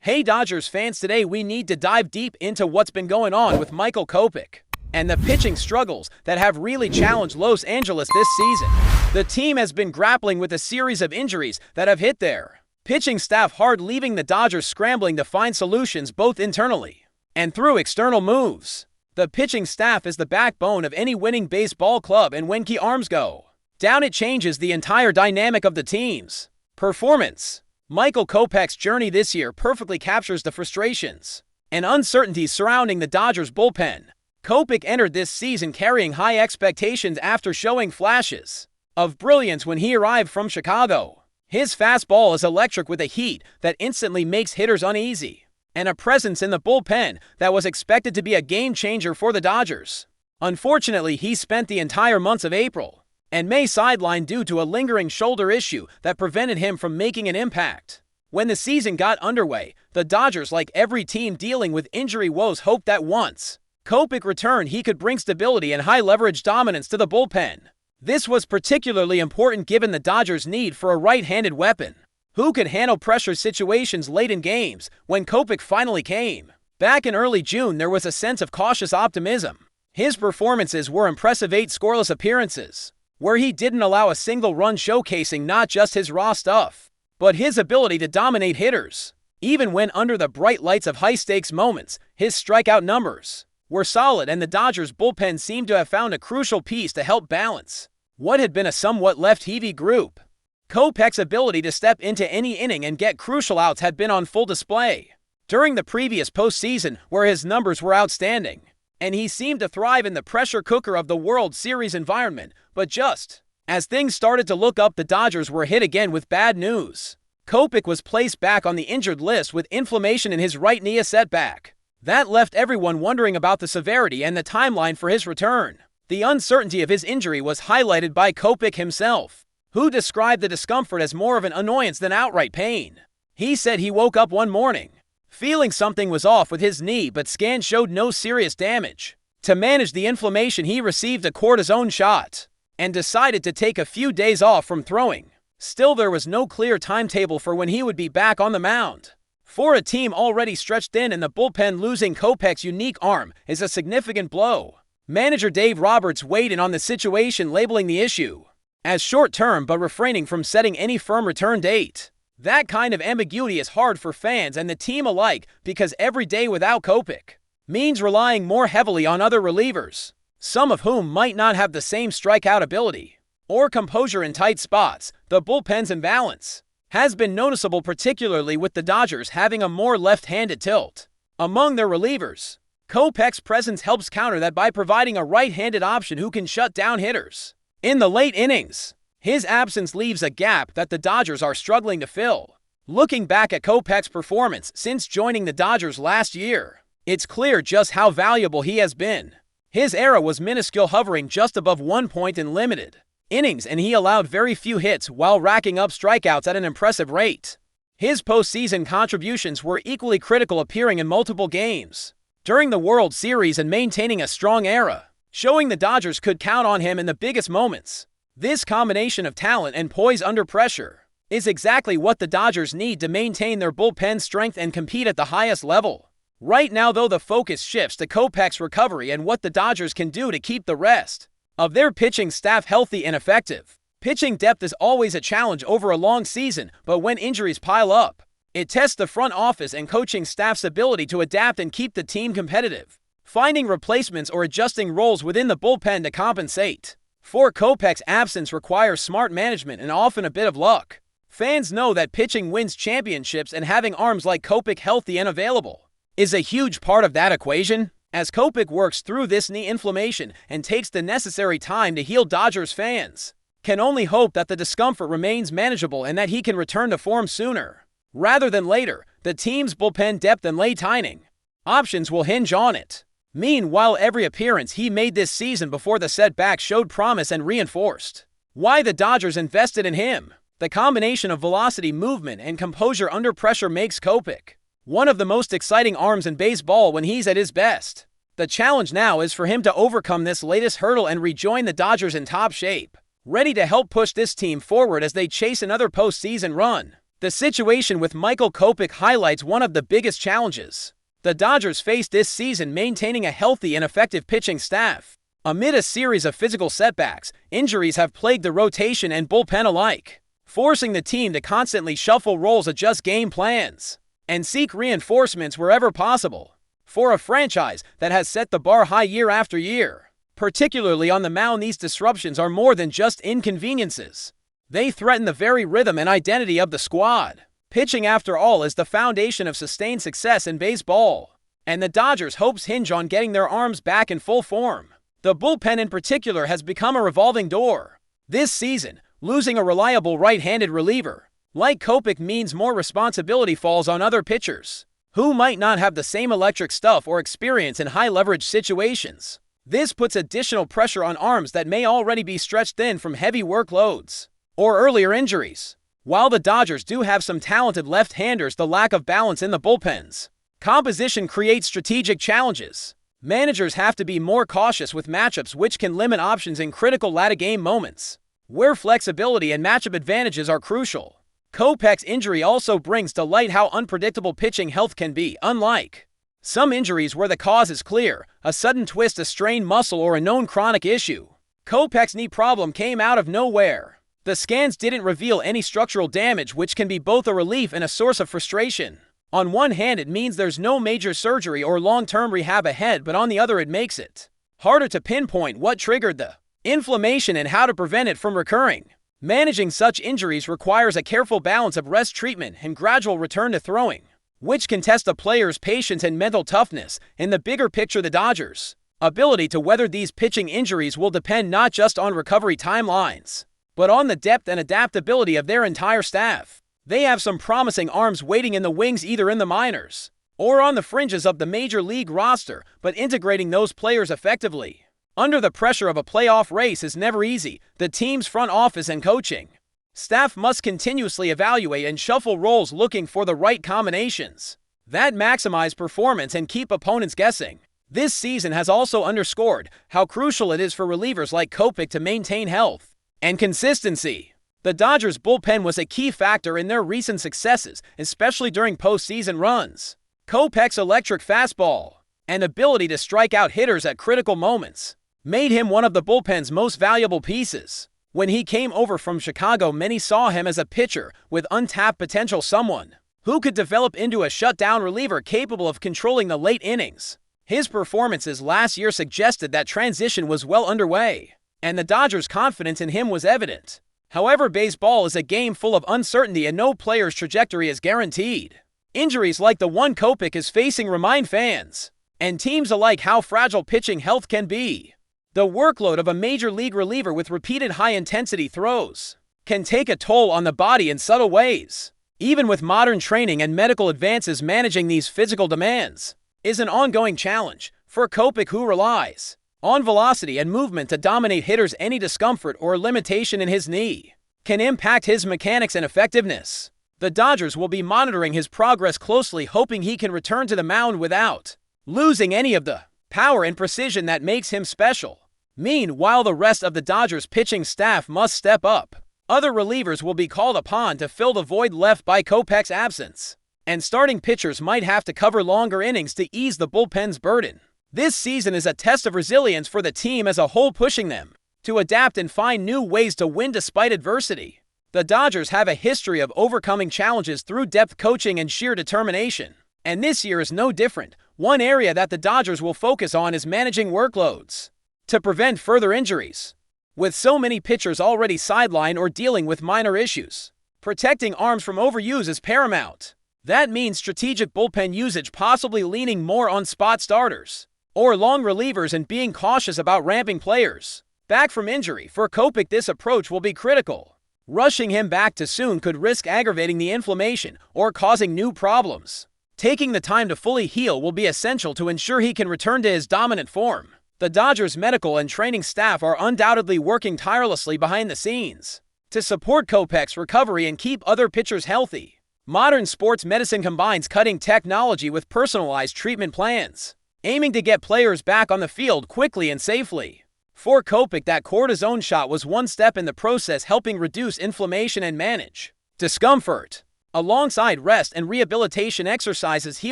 Hey Dodgers fans, today we need to dive deep into what's been going on with Michael Kopech and the pitching struggles that have really challenged Los Angeles this season. The team has been grappling with a series of injuries that have hit their pitching staff hard, leaving the Dodgers scrambling to find solutions both internally and through external moves. The pitching staff is the backbone of any winning baseball club, and when key arms go down, it changes the entire dynamic of the team's performance. Michael Kopech's journey this year perfectly captures the frustrations and uncertainties surrounding the Dodgers bullpen. Kopech entered this season carrying high expectations after showing flashes of brilliance when he arrived from Chicago. His fastball is electric with a heat that instantly makes hitters uneasy, and a presence in the bullpen that was expected to be a game-changer for the Dodgers. Unfortunately, he spent the entire months of April and May sidelined due to a lingering shoulder issue that prevented him from making an impact. When the season got underway, the Dodgers, like every team dealing with injury woes, hoped that once Kopech returned, he could bring stability and high-leverage dominance to the bullpen. This was particularly important given the Dodgers' need for a right-handed weapon who could handle pressure situations late in games. When Kopech finally came back in early June, there was a sense of cautious optimism. His performances were impressive: 8 scoreless appearances, where he didn't allow a single run, showcasing not just his raw stuff, but his ability to dominate hitters. Even when under the bright lights of high-stakes moments, his strikeout numbers were solid, and the Dodgers bullpen seemed to have found a crucial piece to help balance what had been a somewhat left-heavy group. Kopech's ability to step into any inning and get crucial outs had been on full display during the previous postseason, where his numbers were outstanding, and he seemed to thrive in the pressure cooker of the World Series environment. But just as things started to look up, the Dodgers were hit again with bad news. Kopech was placed back on the injured list with inflammation in his right knee, a setback that left everyone wondering about the severity and the timeline for his return. The uncertainty of his injury was highlighted by Kopech himself, who described the discomfort as more of an annoyance than outright pain. He said he woke up one morning feeling something was off with his knee, but scans showed no serious damage. To manage the inflammation, he received a cortisone shot and decided to take a few days off from throwing. Still, there was no clear timetable for when he would be back on the mound. For a team already stretched thin in the bullpen, losing Kopech's unique arm is a significant blow. Manager Dave Roberts weighed in on the situation, labeling the issue as short-term but refraining from setting any firm return date. That kind of ambiguity is hard for fans and the team alike, because every day without Kopech means relying more heavily on other relievers, some of whom might not have the same strikeout ability or composure in tight spots. The bullpen's imbalance has been noticeable, particularly with the Dodgers having a more left-handed tilt among their relievers. Kopech's presence helps counter that by providing a right-handed option who can shut down hitters in the late innings. His absence leaves a gap that the Dodgers are struggling to fill. Looking back at Kopech's performance since joining the Dodgers last year, it's clear just how valuable he has been. His era was minuscule, hovering just above 1 point in limited innings, and he allowed very few hits while racking up strikeouts at an impressive rate. His postseason contributions were equally critical, appearing in multiple games during the World Series and maintaining a strong era, showing the Dodgers could count on him in the biggest moments. This combination of talent and poise under pressure is exactly what the Dodgers need to maintain their bullpen strength and compete at the highest level. Right now, though, the focus shifts to Kopech's recovery and what the Dodgers can do to keep the rest of their pitching staff healthy and effective. Pitching depth is always a challenge over a long season, but when injuries pile up, it tests the front office and coaching staff's ability to adapt and keep the team competitive, finding replacements or adjusting roles within the bullpen to compensate for Kopech's absence requires smart management and often a bit of luck. Fans know that pitching wins championships, and having arms like Kopech healthy and available is a huge part of that equation. As Kopech works through this knee inflammation and takes the necessary time to heal, Dodgers fans can only hope that the discomfort remains manageable and that he can return to form sooner rather than later. The team's bullpen depth and late inning options will hinge on it. Meanwhile, every appearance he made this season before the setback showed promise and reinforced why the Dodgers invested in him. The combination of velocity, movement, and composure under pressure makes Kopech one of the most exciting arms in baseball when he's at his best. The challenge now is for him to overcome this latest hurdle and rejoin the Dodgers in top shape, ready to help push this team forward as they chase another postseason run. The situation with Michael Kopech highlights one of the biggest challenges the Dodgers face this season: maintaining a healthy and effective pitching staff. Amid a series of physical setbacks, injuries have plagued the rotation and bullpen alike, forcing the team to constantly shuffle roles, adjust game plans, and seek reinforcements wherever possible. For a franchise that has set the bar high year after year, particularly on the mound, these disruptions are more than just inconveniences. They threaten the very rhythm and identity of the squad. Pitching, after all, is the foundation of sustained success in baseball, and the Dodgers' hopes hinge on getting their arms back in full form. The bullpen in particular has become a revolving door. This season, losing a reliable right-handed reliever like Kopech means more responsibility falls on other pitchers, who might not have the same electric stuff or experience in high-leverage situations. This puts additional pressure on arms that may already be stretched thin from heavy workloads or earlier injuries. While the Dodgers do have some talented left-handers, the lack of balance in the bullpen's composition creates strategic challenges. Managers have to be more cautious with matchups, which can limit options in critical late-game moments, where flexibility and matchup advantages are crucial. Kopech's injury also brings to light how unpredictable pitching health can be. Unlike some injuries where the cause is clear, a sudden twist, a strained muscle, or a known chronic issue, Kopech's knee problem came out of nowhere. The scans didn't reveal any structural damage, which can be both a relief and a source of frustration. On one hand, it means there's no major surgery or long-term rehab ahead, but on the other, it makes it harder to pinpoint what triggered the inflammation and how to prevent it from recurring. Managing such injuries requires a careful balance of rest, treatment, and gradual return to throwing, which can test a player's patience and mental toughness. In the bigger picture, the Dodgers' ability to weather these pitching injuries will depend not just on recovery timelines, but on the depth and adaptability of their entire staff. They have some promising arms waiting in the wings, either in the minors or on the fringes of the major league roster, but integrating those players effectively under the pressure of a playoff race is never easy. The team's front office and coaching staff must continuously evaluate and shuffle roles, looking for the right combinations that maximize performance and keep opponents guessing. This season has also underscored how crucial it is for relievers like Kopech to maintain health and consistency. The Dodgers' bullpen was a key factor in their recent successes, especially during postseason runs. Kopech's electric fastball and ability to strike out hitters at critical moments made him one of the bullpen's most valuable pieces. When he came over from Chicago, many saw him as a pitcher with untapped potential, someone who could develop into a shutdown reliever capable of controlling the late innings. His performances last year suggested that transition was well underway, and the Dodgers' confidence in him was evident. However, baseball is a game full of uncertainty, and no player's trajectory is guaranteed. Injuries like the one Kopech is facing remind fans and teams alike how fragile pitching health can be. The workload of a major league reliever with repeated high-intensity throws can take a toll on the body in subtle ways. Even with modern training and medical advances, managing these physical demands is an ongoing challenge. For Kopech, who relies on velocity and movement to dominate hitters, any discomfort or limitation in his knee can impact his mechanics and effectiveness. The Dodgers will be monitoring his progress closely, hoping he can return to the mound without losing any of the power and precision that makes him special. Meanwhile, the rest of the Dodgers pitching staff must step up. Other relievers will be called upon to fill the void left by Kopech's absence, and starting pitchers might have to cover longer innings to ease the bullpen's burden. This season is a test of resilience for the team as a whole, pushing them to adapt and find new ways to win despite adversity. The Dodgers have a history of overcoming challenges through depth, coaching, and sheer determination, and this year is no different. One area that the Dodgers will focus on is managing workloads to prevent further injuries. With so many pitchers already sidelined or dealing with minor issues, protecting arms from overuse is paramount. That means strategic bullpen usage, possibly leaning more on spot starters or long relievers, and being cautious about ramping players back from injury. For Kopech, this approach will be critical. Rushing him back too soon could risk aggravating the inflammation or causing new problems. Taking the time to fully heal will be essential to ensure he can return to his dominant form. The Dodgers' medical and training staff are undoubtedly working tirelessly behind the scenes to support Kopech's recovery and keep other pitchers healthy. Modern sports medicine combines cutting technology with personalized treatment plans, aiming to get players back on the field quickly and safely. For Kopech, that cortisone shot was one step in the process, helping reduce inflammation and manage discomfort. Alongside rest and rehabilitation exercises, he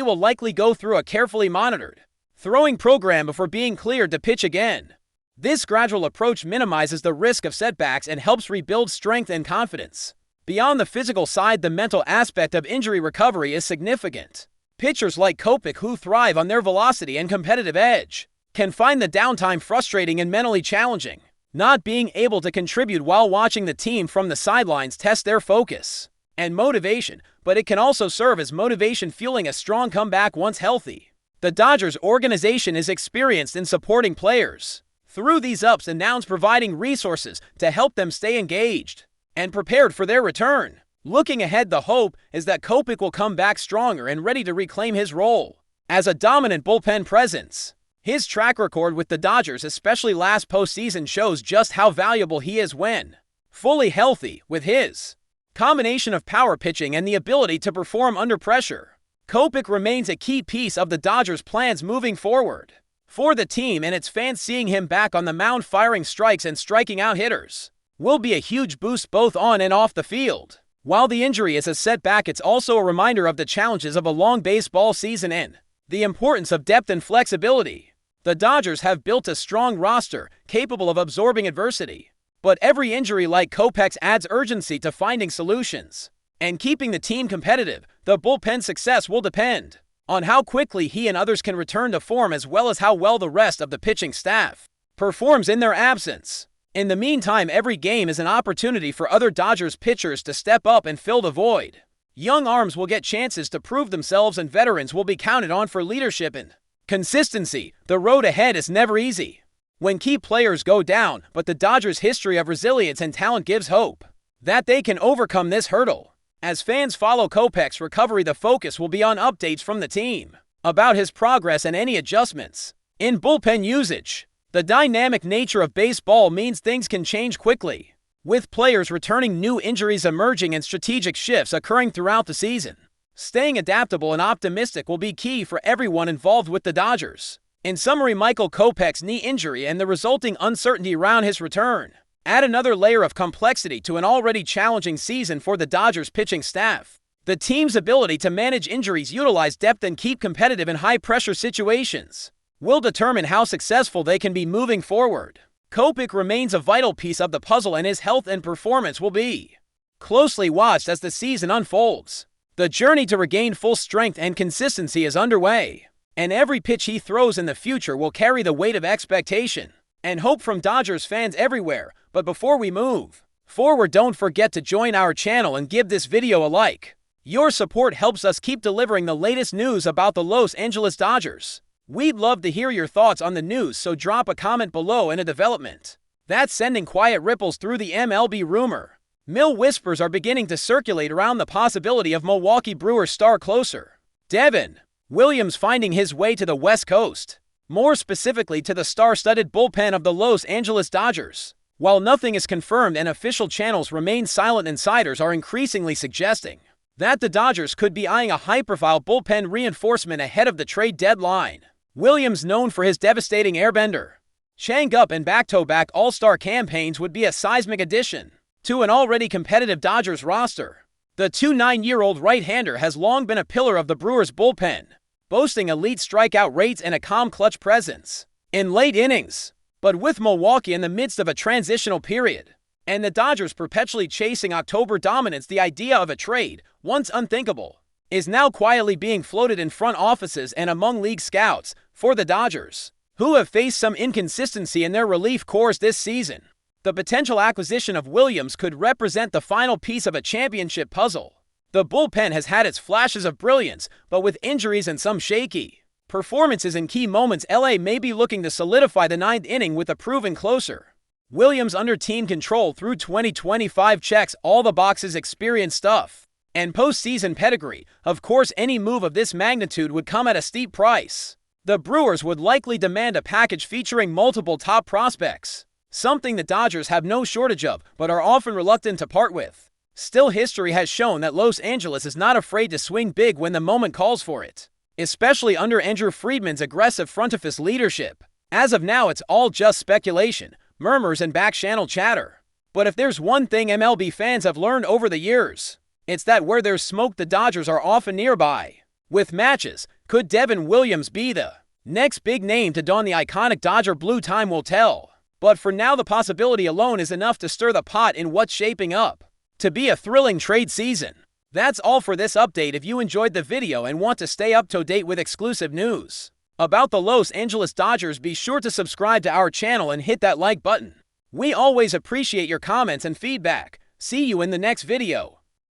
will likely go through a carefully monitored throwing program before being cleared to pitch again. This gradual approach minimizes the risk of setbacks and helps rebuild strength and confidence. Beyond the physical side, the mental aspect of injury recovery is significant. Pitchers like Kopech, who thrive on their velocity and competitive edge, can find the downtime frustrating and mentally challenging. Not being able to contribute while watching the team from the sidelines tests their focus and motivation, but it can also serve as motivation, fueling a strong comeback once healthy. The Dodgers organization is experienced in supporting players through these ups and downs, providing resources to help them stay engaged and prepared for their return. Looking ahead, the hope is that Kopech will come back stronger and ready to reclaim his role as a dominant bullpen presence. His track record with the Dodgers, especially last postseason, shows just how valuable he is when fully healthy. With his combination of power pitching and the ability to perform under pressure, Kopech remains a key piece of the Dodgers' plans moving forward. For the team and its fans, seeing him back on the mound firing strikes and striking out hitters will be a huge boost both on and off the field. While the injury is a setback, it's also a reminder of the challenges of a long baseball season and the importance of depth and flexibility. The Dodgers have built a strong roster capable of absorbing adversity, but every injury like Kopech's adds urgency to finding solutions and keeping the team competitive. The bullpen's success will depend on how quickly he and others can return to form, as well as how well the rest of the pitching staff performs in their absence. In the meantime, every game is an opportunity for other Dodgers pitchers to step up and fill the void. Young arms will get chances to prove themselves, and veterans will be counted on for leadership and consistency. The road ahead is never easy when key players go down, but the Dodgers' history of resilience and talent gives hope that they can overcome this hurdle. As fans follow Kopech's recovery, the focus will be on updates from the team about his progress and any adjustments in bullpen usage. The dynamic nature of baseball means things can change quickly, with players returning, new injuries emerging, and strategic shifts occurring throughout the season. Staying adaptable and optimistic will be key for everyone involved with the Dodgers. In summary, Michael Kopech's knee injury and the resulting uncertainty around his return add another layer of complexity to an already challenging season for the Dodgers pitching staff. The team's ability to manage injuries, utilize depth, and keep competitive in high-pressure situations will determine how successful they can be moving forward. Kopech remains a vital piece of the puzzle, and his health and performance will be closely watched as the season unfolds. The journey to regain full strength and consistency is underway, and every pitch he throws in the future will carry the weight of expectation and hope from Dodgers fans everywhere. But before we move forward, don't forget to join our channel and give this video a like. Your support helps us keep delivering the latest news about the Los Angeles Dodgers. We'd love to hear your thoughts on the news, so drop a comment below. And a development that's sending quiet ripples through the MLB rumor mill. Whispers are beginning to circulate around the possibility of Milwaukee Brewers star closer Devin Williams finding his way to the West Coast, more specifically to the star-studded bullpen of the Los Angeles Dodgers. While nothing is confirmed and official channels remain silent, insiders are increasingly suggesting that the Dodgers could be eyeing a high-profile bullpen reinforcement ahead of the trade deadline. Williams, known for his devastating airbender, changeup, and back-to-back all-star campaigns, would be a seismic addition to an already competitive Dodgers roster. The 29-year-old right-hander has long been a pillar of the Brewers' bullpen, boasting elite strikeout rates and a calm clutch presence in late innings. But with Milwaukee in the midst of a transitional period, and the Dodgers perpetually chasing October dominance, the idea of a trade, once unthinkable, is now quietly being floated in front offices and among league scouts for the Dodgers, who have faced some inconsistency in their relief corps this season. The potential acquisition of Williams could represent the final piece of a championship puzzle. The bullpen has had its flashes of brilliance, but with injuries and some shaky performances in key moments, LA may be looking to solidify the ninth inning with a proven closer. Williams, under team control through 2025, checks all the boxes: experience, stuff, and postseason pedigree. Of course, any move of this magnitude would come at a steep price. The Brewers would likely demand a package featuring multiple top prospects, something the Dodgers have no shortage of, but are often reluctant to part with. Still, history has shown that Los Angeles is not afraid to swing big when the moment calls for it, especially under Andrew Friedman's aggressive front office leadership. As of now, it's all just speculation, murmurs, and back-channel chatter. But if there's one thing MLB fans have learned over the years, It's that where there's smoke, the Dodgers are often nearby. With matches, could Devin Williams be the next big name to don the iconic Dodger blue? Time will tell. But for now, the possibility alone is enough to stir the pot in what's shaping up to be a thrilling trade season. That's all for this update. If you enjoyed the video and want to stay up to date with exclusive news about the Los Angeles Dodgers, be sure to subscribe to our channel and hit that like button. We always appreciate your comments and feedback. See you in the next video.